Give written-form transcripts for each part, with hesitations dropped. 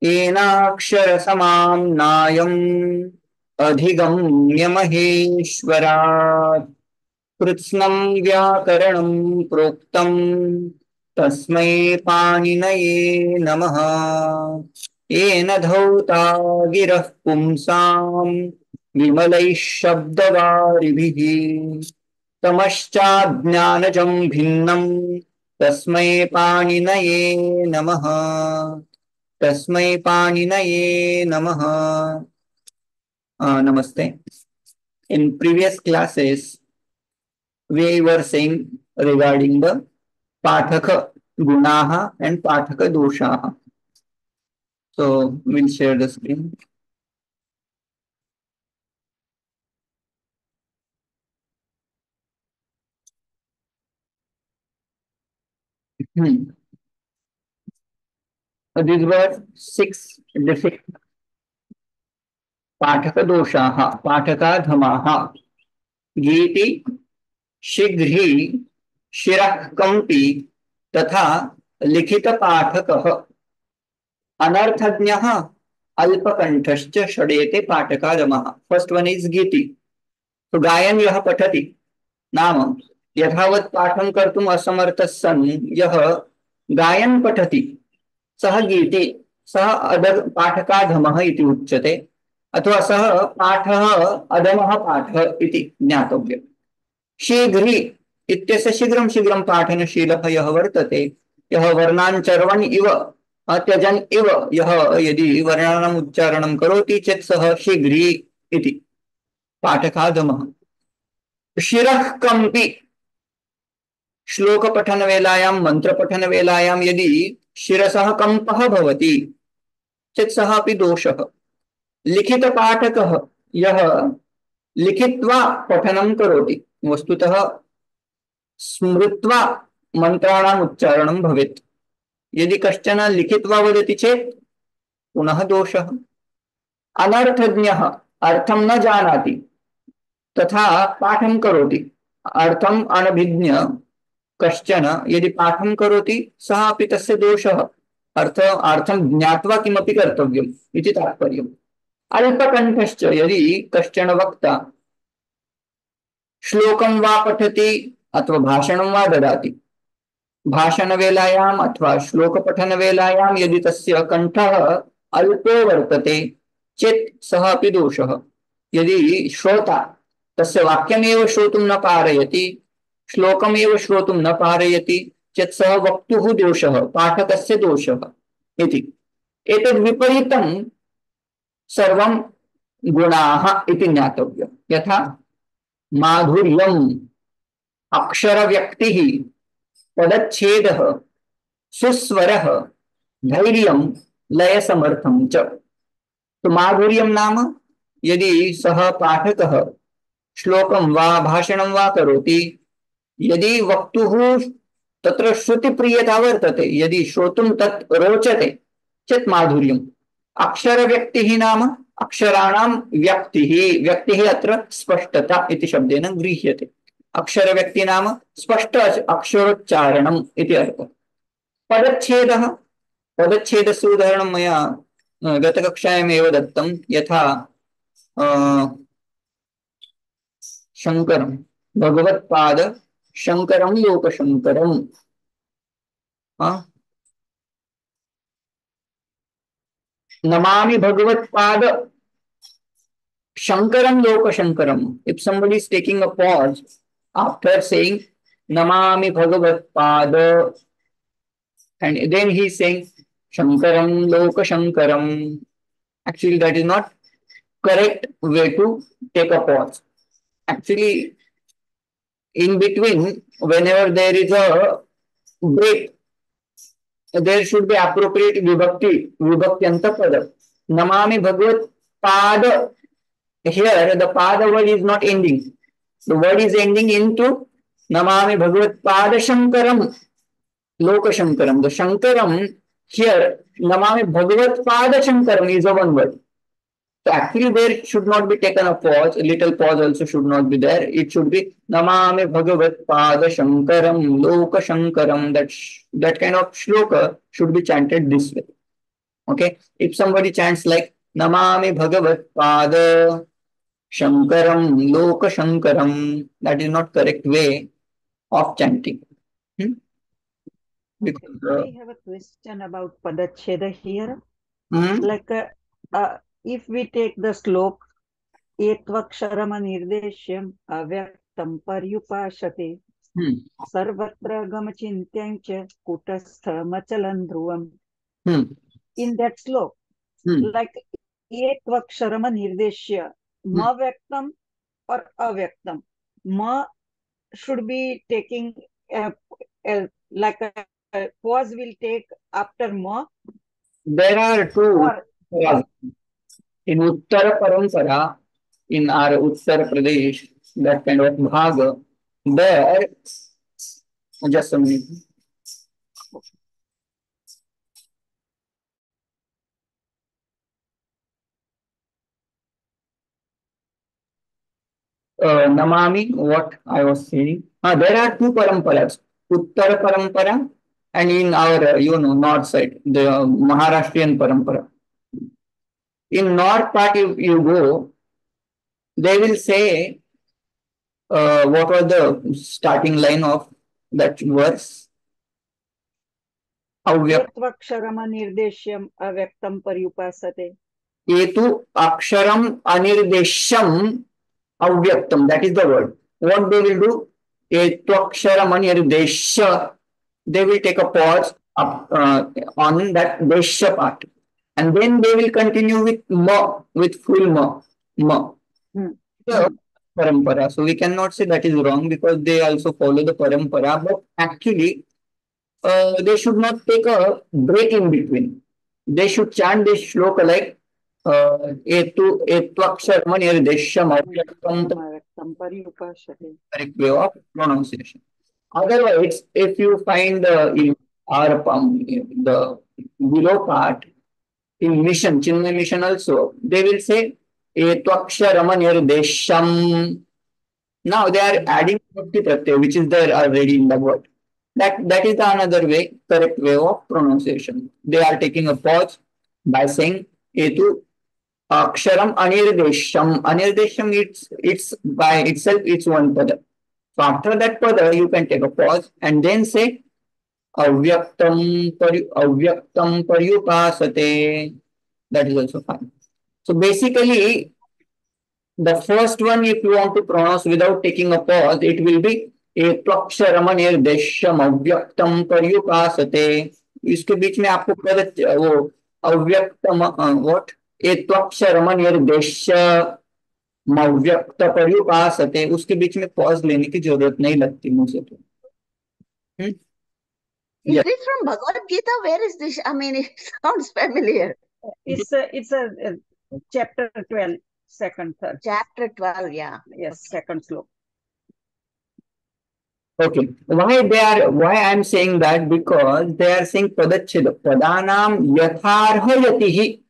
येनाक्षरसमां नायम् अधिगम्य महेश्वरात् कृत्स्नं व्याकरणं प्रोक्तम् तस्मै पाणिनये नमः। येन धौता गिरः पुंसां विमलैः शब्दवारिभिः तमश्चाज्ञानजं भिन्नं तस्मै पाणिनये नमः। तस्मै पाणिनये नमः। Namaste. In previous classes, we were saying regarding the Pathaka Gunaha and Pathaka Doshaha. So we'll share the screen. Hmm. So these were six different Pathaka Doshaha, Pathaka Dhamaha, Giti, Shigri, Shirah Kampi, तथा लिखित पाठकः अनर्थज्ञः अल्पकंठश्च षडेते पाठकागमः। First one is गीति। तो गायन यः पठति नाम यथावत् पाठं कर्तुम् असमर्थः सन् यः गायन पठति सः गीति, सः पाठकाधमः इति उच्यते, अथवा सः पाठः अधमः पाठः इति ज्ञातव्यम्। शीघ्री इत्यस्य शीघ्रं शीघ्रं पाठनशीलः यः वर्तते, यः वर्णाञ्चर्वन् इव त्यजन् इव यः यदि वर्णानाम् उच्चारणं करोति चेत् सः शीघ्री इति पाठकाधमः। शिरः कंपि श्लोक पठन वेलायां मंत्र पठन वेलायां यदि शिरसः कंपः भवति चेत् सः अपि दोषः। लिखित पाठकः यः लिखित्वा पठनं करोति, वस्तुतः स्मृत्वा मंत्राणाम् उच्चारणं भवेत्। यदि कश्चन लिखित्वा वदति चेत् पुनः दोषः। अनर्थज्ञः अर्थं न जानाति तथा पाठं करोति, अर्थम् अनभिज्ञ कश्चन यदि पाठं करोति सः अपि तस्य दोषः। अर्थं ज्ञात्वा किमपि कर्तव्यम् इति तात्पर्यम्। अल्पकण्ठश्च यदि कश्चन वक्ता श्लोकं वा पठति अथवा भाषणं वा ददाति, भाषणवेलायाम् अथवा श्लोकपठनवेलायां यदि तस्य कण्ठः अल्पो वर्तते चेत् सः अपि दोषः। यदि श्रोता तस्य वाक्यमेव श्रोतुं न पारयति, श्लोकमेव श्रोतुं न पारयति चेत् सः वक्तुः दोषः, पाठकस्य दोषः इति। एतद् विपरीतं सर्वं गुणाः इति ज्ञातव्यम्। यथा माधुर्यम्, अक्षरव्यक्तिः, पदच्छेदः, सुस्वरः, धैर्यं, लयसमर्थं च। तो माधुर्यं नाम यदि सः पाठकः श्लोकं वा भाषणं वा करोति, यदि वक्तुः तत्र श्रुतिप्रियता वर्तते, यदि श्रोतुं तत् रोचते चेत् माधुर्यम्। अक्षरव्यक्तिः नाम अक्षराणां व्यक्तिः, व्यक्तिः अत्र स्पष्टता इति शब्देन गृह्यते। अक्षरव्यक्ति नाम स्पष्ट अक्षरोच्चारणम् इति अर्थः। पदच्छेदः, पदच्छेदस्य उदाहरणं मया गतकक्षायामेव दत्तं। यथा शङ्करं भगवत्पाद शङ्करं लोकशङ्करम्, Namami भगवत्पाद Shankaram Loka Shankaram. If somebody is taking a pause after saying Namami Bhagavat Pada, and then he is saying Shankaram Loka Shankaram, actually that is not correct way to take a pause. Actually, in between, whenever there is a break, there should be appropriate vibhakyanta pada. Namami Bhagavat Pada. Here, the pada word is not ending. The word is ending into Namami Bhagavat Pada Shankaram Loka Shankaram. The Shankaram here, Namami Bhagavat Pada Shankaram is a one word. So actually there should not be taken a pause. A little pause also should not be there. It should be Namami Bhagavat Pada Shankaram Loka Shankaram. That kind of shloka should be chanted this way. Okay, if somebody chants like Namami Bhagavat Pada Shankaram Loka Shankaram, that is not correct way of chanting. Hmm? Okay, Because, I have a question about Padacheda here. hmm, Like, if we take the slok, Etvaksharama Nirdeshyam Avyaktam Paryupashate hmm, Sarvatra Gamachintyam Kutastha Dhruvam. hmm, In that slok, hmm, like Etvaksharama Nirdeshya, hmm. Ma Vyaktam or Avyaktam. Ma should be taking like a pause will take after ma There are two or paramparas. In Uttara Parampara, in our Uttar Pradesh, that kind of bhaga, there, just a minute. Namami, what I was saying. There are two paramparas, Uttara Parampara and in our, north side, the Maharashtrian parampara. In north part, if you go, they will say, what was the starting line of that verse? Avyaktam एत्वक्षरम निर्देश्यम अव्यक्तम पर्युपासते. Etu Aksharam Anirdesham Avyaktam. That is the word. What they will do? Etwaksharam Anirdesha. They will take a pause on that Desha part. And then they will continue with Ma, with full Ma. Ma. Hmm. The Hmm. parampara. So we cannot say that is wrong because they also follow the parampara. But actually, they should not take a break in between. They should chant this shloka like etvaksharma nirdesham avyaktam, the अव्यक्तम पर्युपासते. correct way of pronunciation. Otherwise, if you find in our the below part in mission, Chinmay mission also, they will say etvaksharma nirdesham. Now they are adding Vibhakti Pratyay, which is there already in the word. That is the another way, correct way of pronunciation. They are taking a pause by saying Etu Aksharam Anirdesham. Anirdesham it's by itself it's one pada. So after that pada you can take a pause and then say Avyaktam Paryupasate. That is also fine. So basically the first one, if you want to pronounce without taking a pause, it will be एकक्षरमनिर्देश्यम अव्यक्तम पर्युपासते. इसके बीच में आपको पद वो अव्यक्तम what एकक्षरमनिर्देश्य अव्यक्त पर्युपासते उसके बीच में पॉज लेने की जरूरत नहीं लगती मुझे तो. Is Yes. this from Bhagavad Gita? Where is this? I mean, it sounds familiar. It's a chapter 12, second, third. Chapter 12, yeah. Yes, second slok. Okay. Why I'm saying that? Because they are saying padacheda. Padanam yatharhayatihi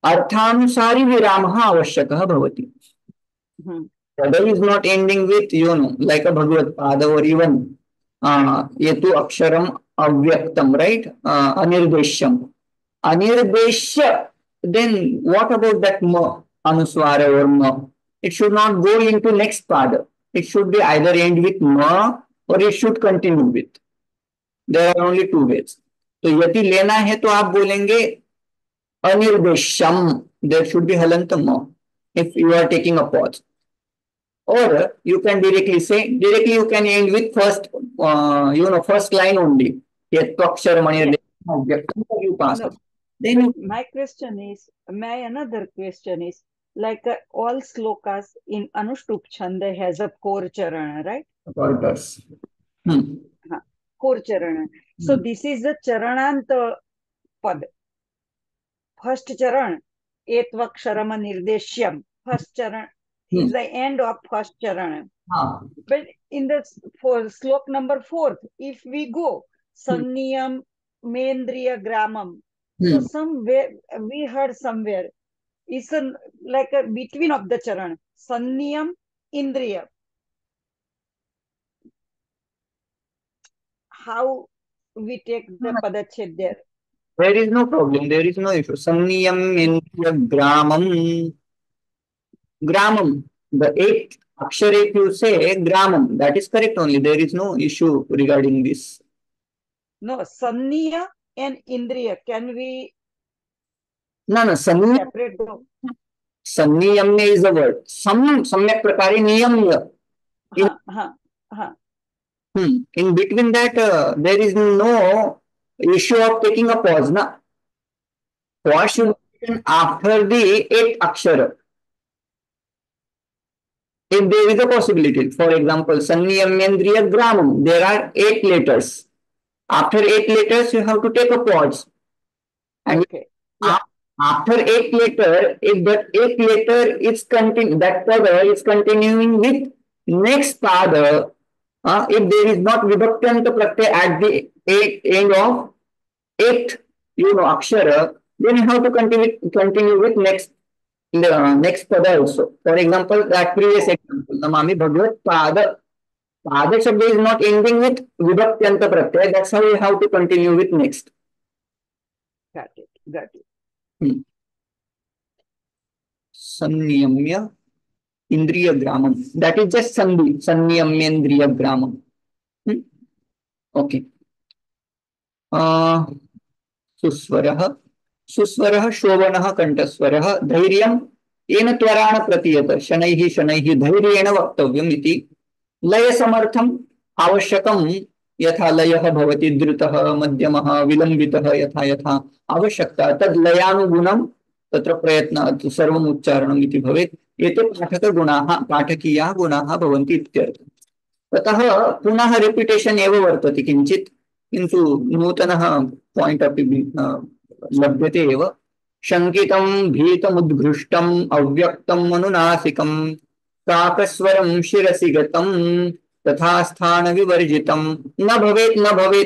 अर्थानुसारी विरामः आवश्यकः भवति. Hmm. Pada is not ending with like a Bhagavad Pada or even yetu aksharam avyaktam, right? Anirdeshyam. Anirdeshya. Then what about that ma anuswara or ma? It should not go into next pada. It should be either end with ma or it should continue with. There are only two ways. तो यदि लेना है तो आप बोलेंगे Anirdesham, there should be halantam if you are taking a pause. Or you can directly you can end with first line only. Yatvakshar Yeah. manirdesham you pass No, it. Then but you, my another question is like all slokas in Anushtup Chanda has a core charana, right? auditors. Hmm. Core charana. So Hmm. this is the charananta pad. First charan, etvaksharama nirdeshyam. First charan Hmm. is the end of first charan. Ah. But in the for slok number 4th, if we go Hmm. Sanniyam Mendriya Gramam, so Hmm. somewhere we heard somewhere it's like a between of the charan, Sanniyam Indriya. How we take the padached there? There is no problem. There is no issue. Sanniyam gramam. Gramam. The eighth akshar, if you say gramam, that is correct only. There is no issue regarding this. No, Sanniya and Indriya. Can we No, no. separate them? Sanniyamya is the word. Samyak prakare niyamya. In between that, there is no issue of taking a pause. Na? Pause should be taken after the eighth akshara. If there is a possibility, for example, Sanniyamyendriya Gramam, there are 8 letters. After 8 letters, you have to take a pause. And okay. Yeah. After 8 letter, if that 8 letter is that pada is continuing with next pada, if there is not vibhaktanta pratyay at the end of 8th, akshara, then you have to continue with next pada also. For example, that previous example, Namami Bhagavat Pada. Pada Shabda is not ending with Vibhaktanta Pratyaya. That's how you have to continue with next. Got it. Sanniyamya Indriya Gramam. That is just Sandhi. Sanniyamya Indriya Gramam. Okay. Suswarah. Suswarah Shovanah Kantaswarah. Dhairyam येन त्वराण प्रतीयत शनैः शनैः धैर्येण वक्तव्यम् इति लय समर्थम आवश्यकम यथा लयः भवति द्रुतः मध्यमः विलंबितः यथा यथा आवश्यकता तद लयानुगुणं तत्र प्रयत्न सर्वम् उच्चारणम् इति भवेत् एते पाठकगुणाः पाठकीयाः गुणाः भवन्ति इत्यर्थः ततः पुनः रिपीटेशन् एव वर्तते किञ्चित् किन्तु नूतनः पॉइंट अपि लभ्यते एव शंकितं भीतमुद्घृष्टम् अव्यक्तम् अनुनासिकम् काकस्वरं शिरसि गतं तथा स्थान विवर्जितं न भवेत्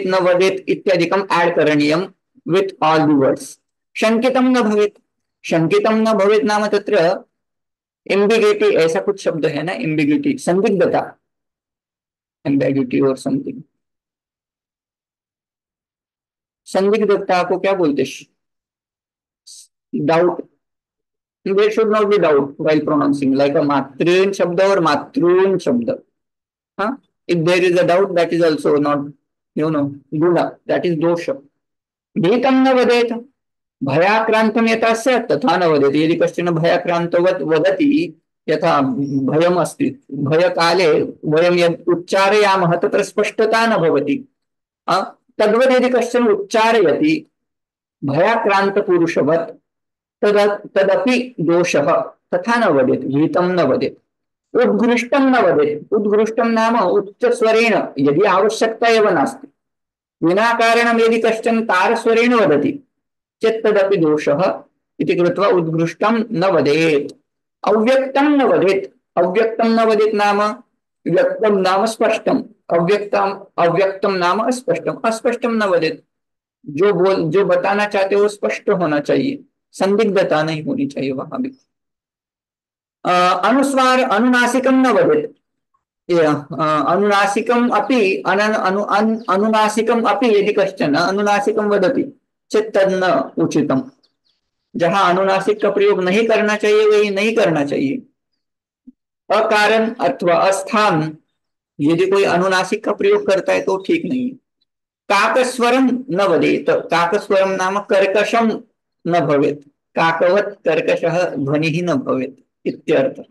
न वदेत् इत्यादिकम् ऐड करणीयम् विथ ऑल द वर्ड्स शंकितं न भवेत् नाम तत्र एम्बिग्यूटी ऐसा कुछ शब्द है ना एम्बिग्यूटी संदिग्धता एम्बिग्यूटी और समथिंग संदिग्धता को क्या बोलते doubt. There should not be doubt while pronouncing, like a matrin shabda or matrun shabda. If there is a doubt, that is also not, guna. That is dosha. Bhitam na vadet. Bhayakrantam yata sat tatha na vadet. Yadi kashchana bhayakrantavat vadati यथा भयम् अस्ति भयकाले वयं यद् उच्चारयामः तत्र स्पष्टता न भवति तद्वत् यदि कश्चन उच्चारयति भयाक्रान्तपुरुषवत् तदपि दोषः तथा न वदेत् भीतं न वदेत् उद्घृष्टं न वदेत् उद्घृष्टं नाम उच्चस्वरेण यदि आवश्यकता एव नास्ति विना कारणं यदि कश्चन तारस्वरेण वदति चेत् तदपि दोषः इति कृत्वा उद्घृष्टं न वदेत् अव्यक्तं न वदेत् नाम व्यक्तं नाम स्पष्टम् अव्यक्तं नाम अस्पष्टं न वदेत् जो बताना चाहते हो स्पष्ट होना चाहिए संदिग्धता नहीं होनी चाहिए वहां भी अनुस्वार अनुनासिकं न वदेत् अनुनासिकम् अपि अनुनासिकम् अपि यदि कश्चन अनुनासिकं वदति चेत् तन्न उचितम् जहां अनुनासिक का प्रयोग नहीं करना चाहिए वही नहीं करना चाहिए अकारण अथवा अस्थान यदि कोई अनुनासिक का प्रयोग करता है तो ठीक नहीं है काकस्वरम न वदेत् काकस्वरम नाम कर्कशम न भवेत् काकवत् कर्कशः ध्वनिः न भवेत् इत्यर्थः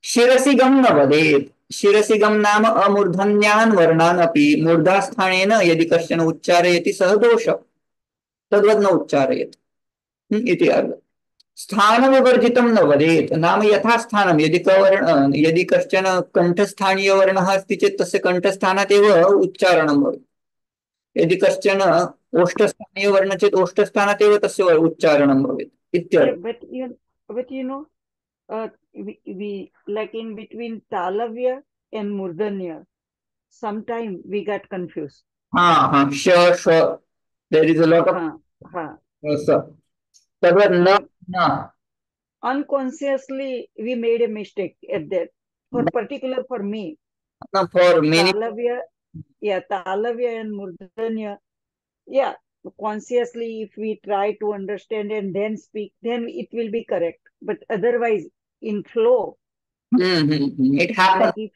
शिरसि गम न वदेत् शिरसि गम नाम अमूर्धन्यान् वर्णान् अपि मूर्धास्थानेन यदि कश्चन उच्चारयति सः दोषः तद्वत् न उच्चारयेत् इति अर्थः स्थान विवर्जितं न वदेत् नाम यथा स्थानं यदि कश्चन कंठस्थानीय वर्णः अस्ति चेत् तस्य कंठस्थानात् एव उच्चारणं भवेत् यदि कश्चन ओष्ठस्थानीय वर्ण चेत् ओष्ठस्थानात् एव तस्य उच्चारणं भवेत् इत्यर्थः but we like in between talavya and murdanya sometime we got confused sure there is a lot of unconsciously we made a mistake at that for me for many talavya and murdanya yeah, consciously, if we try to understand and then speak, then it will be correct. But otherwise, in flow, It like happens. if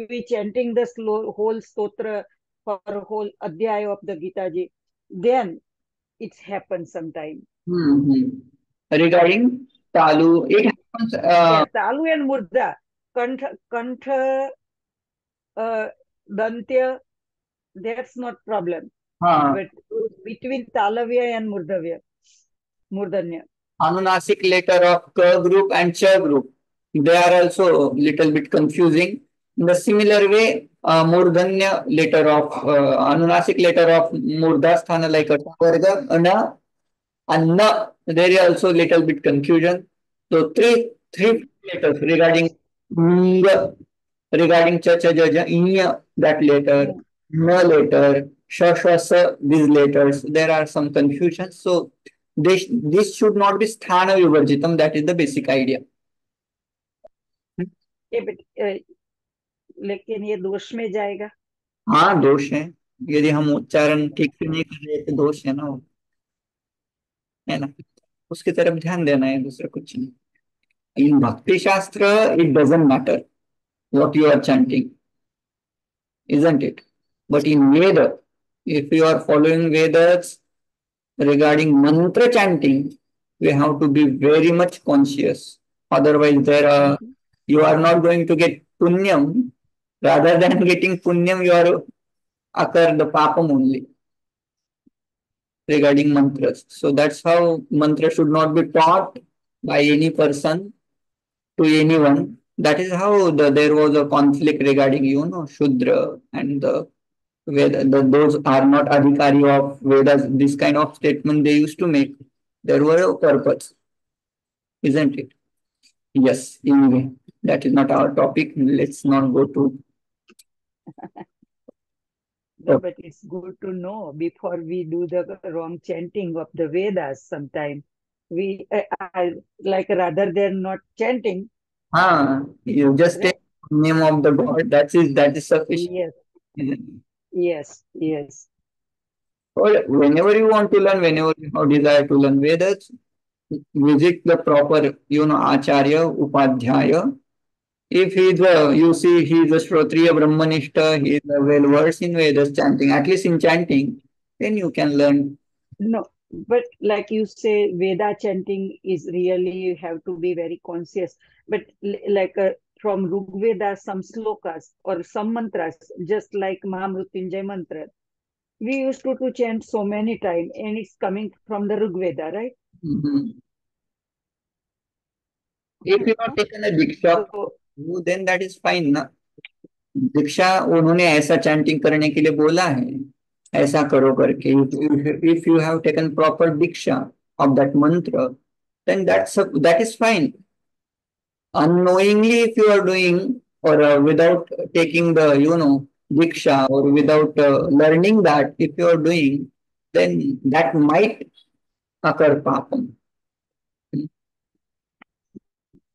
we chanting the whole stotra or whole adhyaya of the Gita Ji, then it's happened sometime. Hmm. Regarding Talu, it happens. Yeah, Talu and Murda, Kantha, uh, Dantya, that's not problem. हाँ, But between Talavya and Murdanya. Anunasik letter of K group and Ch group, they are also little bit confusing. In the similar way, Murdanya letter of Anunasik letter of Murdasthana like a Varga, and Na, there is also little bit confusion. So three letters regarding Ng, regarding Cha Cha Ja Ja, Inya, that letter, Mm. Na letter, Sha Sha Sa, these letters, there are some confusion. So this should not be sthana vivarjitam, that is the basic idea. ये लेकिन ये दोष में जाएगा. हाँ, दोष है. यदि हम उच्चारण ठीक से नहीं कर रहे तो दोष है ना वो, है ना. उसकी तरफ ध्यान देना है, दूसरा कुछ नहीं. In Bhakti Shastra, it doesn't matter what you are chanting, isn't it? But in Veda, if you are following Vedas regarding mantra chanting, we have to be very much conscious. Otherwise, you are not going to get punyam. Rather than getting punyam, you are occur the papam only regarding mantras. So that's how mantra should not be taught by any person to anyone. That is how there was a conflict regarding, Shudra and the Veda. Those are not adhikari of Vedas. This kind of statement they used to make. There were a purpose, isn't it? Yes, anyway, that is not our topic. Let's not go to. No, but it's good to know before we do the wrong chanting of the Vedas sometime. I like rather than not chanting. You just Right? take name of the God. That is sufficient. Yes, Isn't it? yes. Or whenever you want to learn, whenever you have desire to learn Vedas, visit the proper, Acharya, Upadhyaya. If you see, he is a Shrotriya Brahmanishta, he is well versed in Vedas chanting, at least in chanting, then you can learn. No, but like you say, Veda chanting is really, you have to be very conscious. But like from Rig Veda, some slokas or some mantras, just like Mahamrutyunjay mantra, we used to chant so many times, and it's coming from the Rig Veda, right? Mhm. If you have taken a Diksha, So, then that is fine ना. दीक्षा उन्होंने ऐसा chanting करने के लिए बोला है, ऐसा करो करके. If you have taken proper Diksha of that मंत्र, then that is fine. Unknowingly, if you are doing, or without taking the, diksha, or without learning that, if you are doing, then that might occur papam.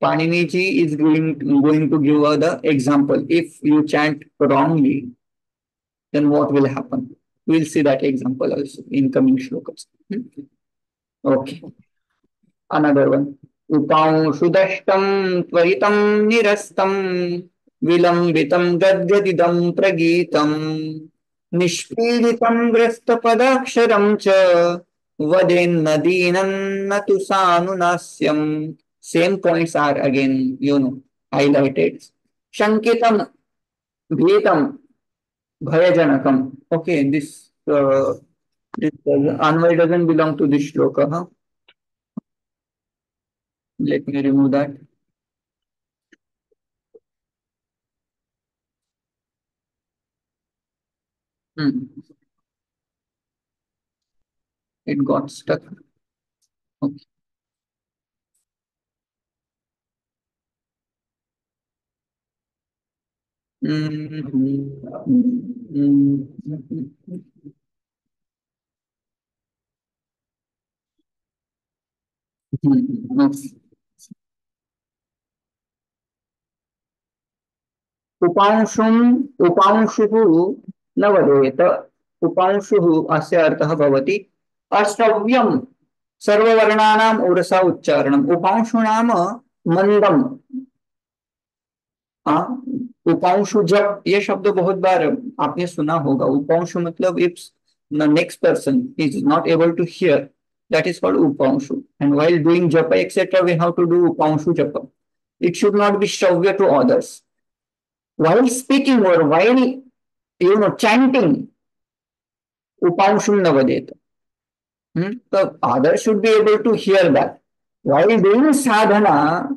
Panini ji is going to give us the example. If you chant wrongly, then what will happen? We'll see that example also in coming shlokas. Okay, another one. Upaंशुदष्टं त्वरितं निरस्तं विलम्बितं गद्गदिदं प्रगीतं निष्पीडितं ग्रस्तपदाक्षरं च वदेन्न दीनं न तु सानुनास्यम्. Same points are again, highlighted. Shankitam, Bhitam, Bhayajanakam. Okay, this Anvay doesn't belong to this shloka, huh? Let me remove that. Hmm. It got stuck. Okay. Okay. उपांशुम उपांशुः न वदेत. उपांशुः अस्य अर्थः भवति अश्रव्यं सर्ववर्णानाम् Ursa उच्चारणम्। उपांशु नाम मंदम। उपांशु जप ये शब्द बहुत बार आपने सुना होगा। उपांशु मतलब if the next person is not able to hear, that is called upanshu. And while doing japa etc., we have to do upanshu japa. It should not be shravya to others. While speaking or while chanting, upanshum na vadet. So others should be able to hear that. While doing sadhana,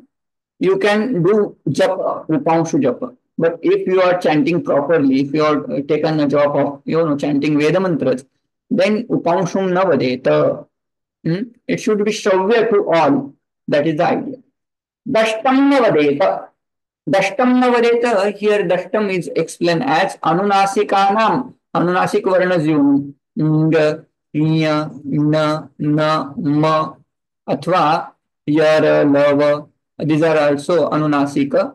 you can do japa, upanshu japa. But if you are chanting properly, if you are taken a job of chanting Veda mantras, then upanshum na vadeta. It should be shravya to all. That is the idea. Dashtam na vadeta. Dashtam na vadeta. Here dashtam is explained as anunasikanam. Anunasik varnas ng, nya, na, ma, athva, yar, lava. These are also anunasika.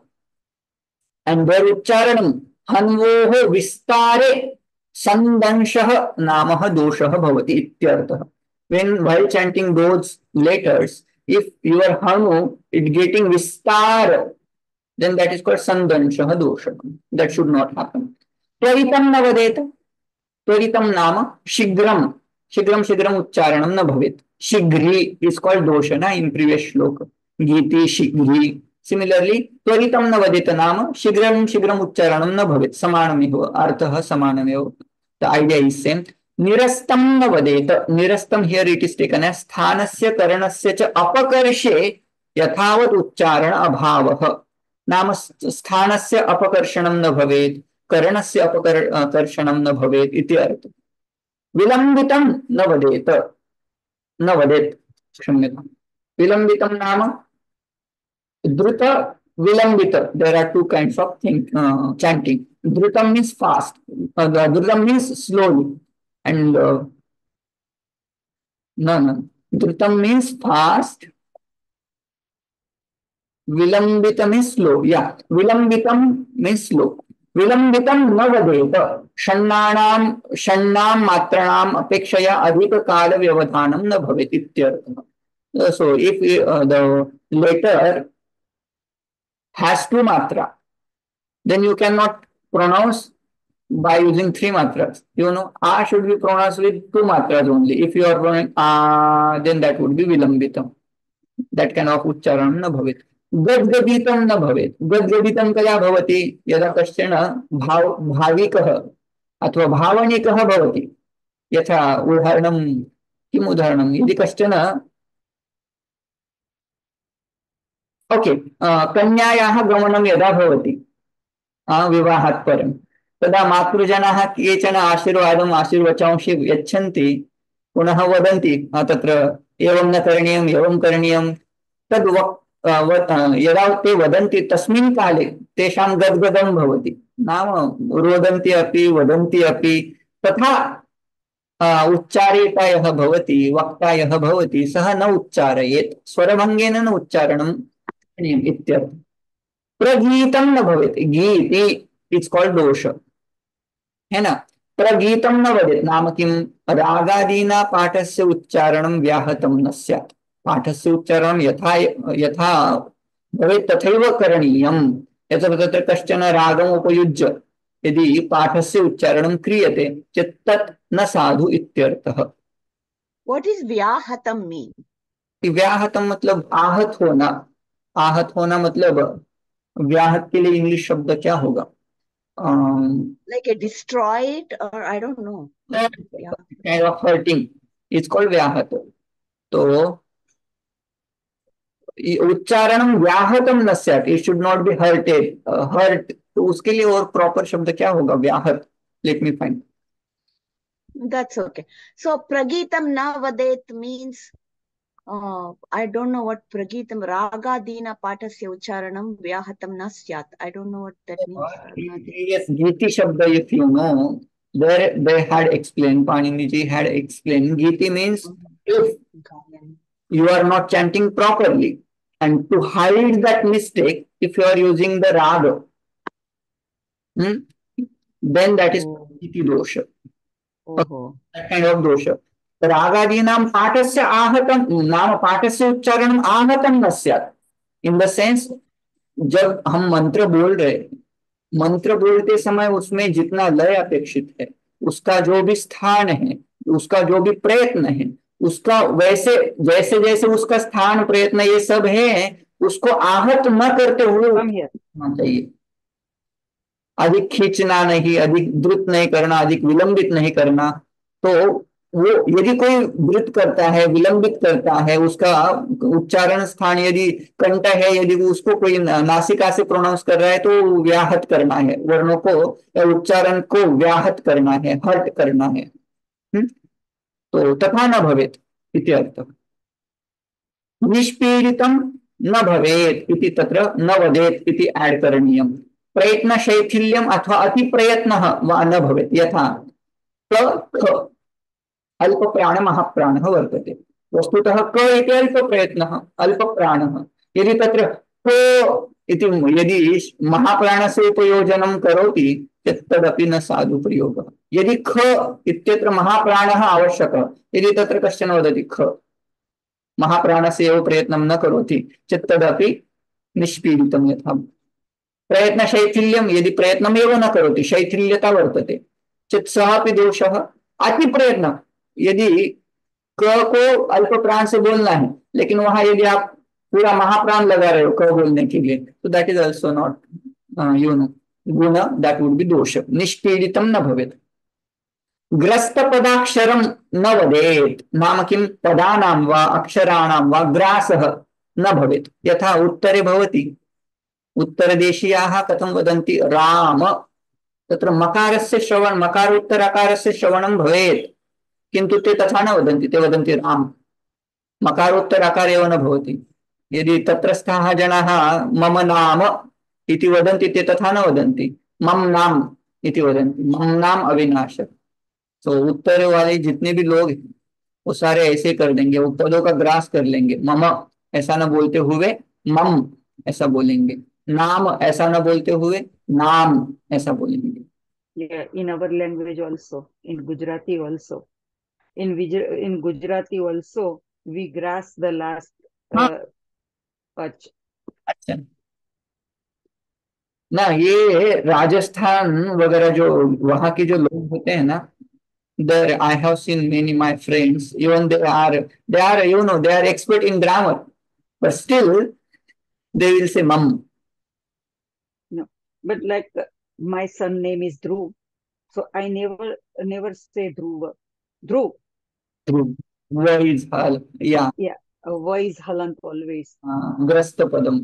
And their uच्चारणम हन्वोः विस्तारे संदंशः नामः दोषः भवति इत्यर्थः. While chanting those letters, if your hanu is getting vistar, then that is called sandanshah dosha. That should not happen. Tvaritam न वदेत. त्वरितम नाम शीघ्रम. शीघ्रम शीघ्रम उच्चारणम न भवेत. शीघ्री is called dosha na in previous shloka. गीति शीघ्री. Similarly, त्वरितम न वदेत नाम शीघ्रम शीघ्रम उच्चारणम न भवेत. समानमेव अर्थः समानमेव. The idea is same. निरस्तं न वदेत. निरस्तं here it is taken as स्थानस्य करणस्य च अपकर्षे यथावत् उच्चारण अभावः. नाम स्थानस्य अपकर्षणं न भवेत्, करणस्य अपकर्षणं न भवेत् इति अर्थ. विलंबितं न वदेत. न वदेत्, क्षम्यताम्. विलंबितं नाम द्रुत विलंबित. There are two kinds of chanting. Drutam means fast. Drutam means slowly. And no. Drutam means fast. Vilambitam is slow. Yeah. Vilambitam means slow. Vilambitam न वदेत. षण्णां मात्राणाम् अपेक्षया अधिककाल व्यवधानं न भवेत् इत्यर्थः. So if the letter has two matra, then you cannot pronounce by using three matras. A should be pronounced with two matras only. If you are pronouncing a, then that would be vilambitam. That kind of उच्चारणं न भवेत्. गद्गदितं न भवेत्. गद्गदितं कया भवति? यदा कश्चन भाविकः अथवा भावनिकः भवति. यथा उदाहरणं किम् उदाहरणं? यदि कश्चन कन्यायाः गमनं यदा भवति विवाहात् परं, तदा मातृजनाः केचन आशीर्वादम् आशीर्वचांसि यच्छन्ति, पुनः वदन्ति तत्र एवं न करणीयम् एवं करणीयं. तद् यदा ते वदन्ति तस्मिन् काले तेषां गद्गदं भवति. नाम रोदन्ति अपि वदन्ति अपि. तथा उच्चारिता यः भवति, वक्ता यः भवति, सः न उच्चारयेत्. स्वरभङ्गेन न उच्चारणं करणीयम् इत्यर्थः. प्रगीतं न भवेत्. गीति इट्स कॉल्ड दोष है ना. प्रगीतं न वदेत् नाम किं? रागादीना पाठस्य उच्चारणं व्याहतं न स्यात्. पाठस्य उच्चारणं यथा यथा भवेत् तथैव करणीयम्. यत्र कश्चन रागम् उपयुज्य यदि पाठस्य उच्चारणं क्रियते चेत् तत् न साधु इत्यर्थः. What is व्याहतं mean? व्याहतं मतलब आहत होना. आहत होना मतलब व्याहत के लिए इंग्लिश शब्द क्या होगा? Like a destroyed, or I don't know. Kind of hurting. It's called व्याहत. तो उच्चारणं व्याहतं न स्यात्. It should not be hurted. Hurt. तो उसके लिए और प्रॉपर शब्द क्या होगा? व्याहत. Let me find. That's okay. So pragitam na vadet means I don't know what pragitam. Ragadina patasya ucharanam vyahatam na syat. I don't know what that means. Yes, Giti Shabda, if you know, there they had explained, Paniniji had explained, Giti means if you are not chanting properly, and to hide that mistake, if you are using the raga, then that is Giti dosha. ओहो। Kind of दोष। रागादीनां पाठस्य आहतं नाम पाठस्य उच्चारणम आहतं न स्यात्। In the sense, जब हम मंत्र बोल रहे, मंत्र बोलते समय उसमें जितना लय अपेक्षित है, उसका जो भी स्थान है, उसका जो भी प्रयत्न है, उसका वैसे जैसे जैसे उसका स्थान प्रयत्न ये सब है, उसको आहत न करते हुए कम हियर। होना चाहिए। अधिक खींचना नहीं, अधिक द्रुत नहीं करना, अधिक विलंबित नहीं करना। तो वो यदि कोई द्रुत करता है, विलंबित करता है, उसका उच्चारण स्थान यदि कंठ है, यदि वो उसको कोई नासिका से प्रोनाउंस कर रहा है, तो व्याहत करना है, वर्णों को या उच्चारण को व्याहत करना है, हर्ट करना है। तो तथा न भवेत इति अर्थः। निष्पीडितं न भवेत् इति तत्र न वदेत् इति ऐड करणीयम्। प्रयत्न शैथिल्यम अथवा अति प्रयत्न वा न भवेत्। यथा क ख अल्प प्राण महाप्राण वर्तते, वस्तुतः क इति अल्प प्रयत्न अल्प प्राण। यदि तत्र क इति यदि महाप्राण से उपयोजनं करोति तदपि न साधु प्रयोगः। यदि ख इत्यत्र महाप्राणः आवश्यकः, यदि तत्र कश्चन वदति ख महाप्राण से एव प्रयत्नं न करोति चेत् तदपि निष्पीडितं। यथा प्रयत्न शैथिल्यम, यदि प्रयत्नमेव न करोति, शैथिल्यता वर्तते चेत् सः अपि दोषः। अति प्रयत्न, यदि क को अल्प प्राण से बोलना है, लेकिन वहां यदि आप पूरा महाप्राण लगा रहे हो क बोलने के लिए, तो दैट इज ऑल्सो नॉट गुण, दैट वुड बी दोष। निष्पीडितं न भवेत्। ग्रस्त पदाक्षरम न वदेत्, नाम किं पदानां वा अक्षराणां वा ग्रासः न भवेत्। यथा उत्तरे भवति, उत्तरदेशीयाः कथं वदन्ति राम, तत्र मकारस्य श्रवण, मकारोत्तरकारस्य श्रवणं भवेत्, किन्तु ते तथा न वदन्ति, ते वदन्ति राम, मकारोत्तराकार एव न भवति। यदि तत्रस्थाः जनाः मम नाम इति वदन्ति, ते तथा न वदन्ति, मम नाम इति वदन्ति, मम नाम अविनाश। तो उत्तर वाले जितने भी लोग हैं वो सारे ऐसे कर देंगे, वो पदों का ग्रास कर लेंगे। मम ऐसा न बोलते हुए मम ऐसा बोलेंगे, नाम ऐसा न बोलते हुए नाम ऐसा बोलेंगे। Yeah, in our language also, in Gujarati also, in Gujarati also, we grasp the last हाँ, ach. अच्छा ना, ये राजस्थान वगैरह जो वहाँ के जो लोग होते हैं ना, there I have seen many my friends, even they are they are expert in grammar, but still they will say mum. No, but like my son name is Dhruv, so I never say Dhruv. Dhruv. True. Voice hal, yeah. Yeah, a voice halant always. ग्रस्त पदम,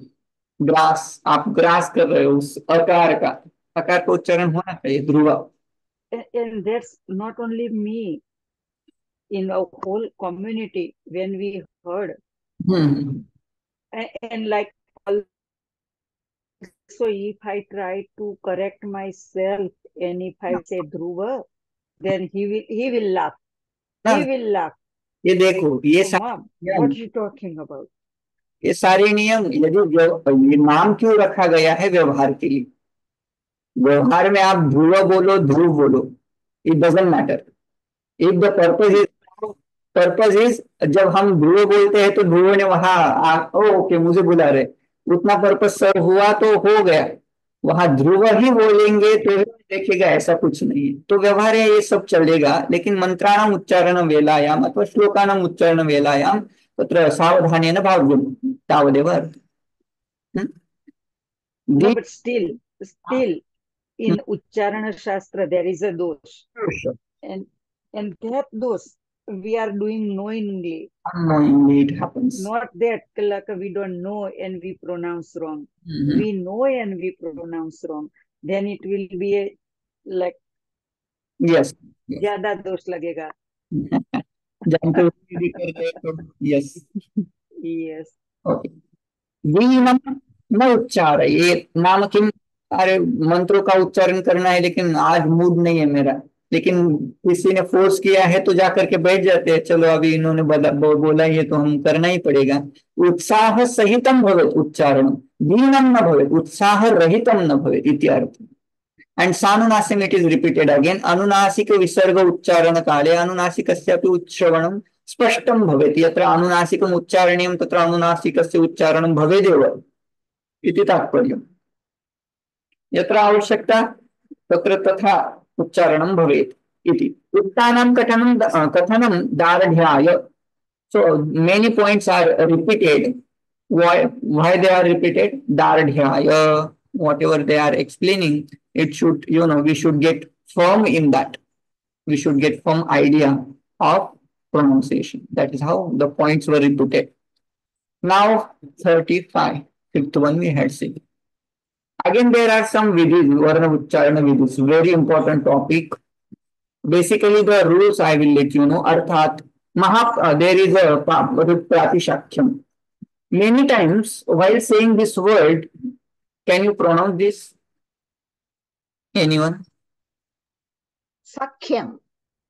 grass, आप grass कर रहे हो उस अकार का, अकार का उच्चारण होना चाहिए ध्रुव। And that's not only me, in a whole community when we heard. Hmm And like also, if I try to correct myself and if I say Dhruva, then he will laugh. ना, He will laugh. ये देखो, ये So, Mom, what are you talking about? ये सारे नियम, यदि ये नाम क्यों रखा गया है? व्यवहार के लिए। व्यवहार में आप ध्रुव बोलो, ध्रुव बोलो, it doesn't matter. If the purpose is जब हम ध्रुव बोलते हैं तो ध्रुव ने वहां ओके मुझे बुला रहे, उतना पर्पज सर्व हुआ तो हो गया, वहां ध्रुव ही बोलेंगे तो देखेगा, ऐसा कुछ नहीं है। तो व्यवहार है, ये सब चलेगा, लेकिन मंत्राणाम उच्चारण वेलायाम अथवा श्लोकानाम उच्चारण वेलायाम तत्र सावधानेन भाव्यम तावदेव अर्थ। No, but still in Ucharana Shastra there is a dosh. And that dosh we are doing knowingly. Unknowingly it happens. Not that like we don't know and we pronounce wrong. We know and we pronounce wrong. Then it will be a like yes. ज्यादा दोष लगेगा। जानते हुए भी करते हैं तो yes. Yes. Okay. वीणम न उच्चारयेत्, नाम किम, अरे मंत्रों का उच्चारण करना है लेकिन आज मूड नहीं है मेरा, लेकिन किसी ने फोर्स किया है तो जाकर के बैठ जाते हैं, चलो अभी इन्होंने बोला ही है तो हम करना ही पड़ेगा। उत्साह सहितम भवेत् उच्चारण, वीणम न भवेत्, उत्साह रहितम न भवेत् इति अर्थ। And sanunasim it is repeated again. Anunasik visarga uchcharan kale anunasikasyapi uchshravanam spashtam bhavet. Yatra anunasikam uchcharaniyam tatra anunasikasya uchcharanam bhavedeva इति तात्पर्यम्. यत्र आवश्यकता तत्र तथा उच्चारणं भवेत् इति. उक्तानां कथनं दार्ढ्याय. So many points are repeated. Why they are repeated? Dardhyaya. Whatever they are explaining, it should, we should get firm in that. We should get firm idea of pronunciation. That is how the points were repeated. Now 35. Fifth one we had seen. Again, there are some vidhis, Varna Uchcharana vidhis, very important topic. Basically, the rules I will let you know. Arthat, there is a Pratishakyam. Many times, while saying this word, can you pronounce this? Anyone? Sakhyam.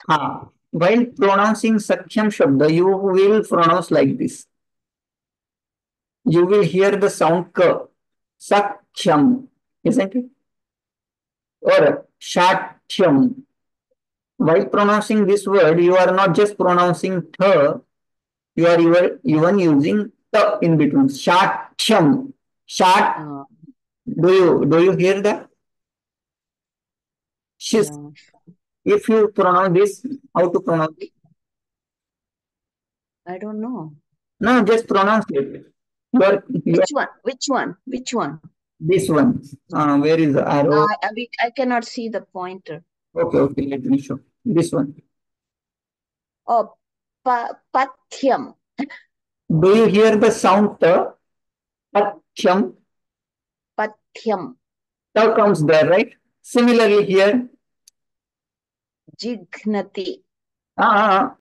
While pronouncing Sakhyam Shabda, you will pronounce like this. You will hear the sound K. Sakhyam, isn't it? Or Shathyam. While pronouncing this word, you are not just pronouncing Th, you are even using T in between. Shathyam. Shat. Do you hear that? Shis. No. If you pronounce this, how to pronounce it? I don't know. No, just pronounce it. Which one? This one. Where is the arrow? I cannot see the pointer. Okay, let me show. This one. Oh, Pathyam. Do you hear the sound T? Pathyam. Pathyam. T comes there, right? Similarly here. Jighnati.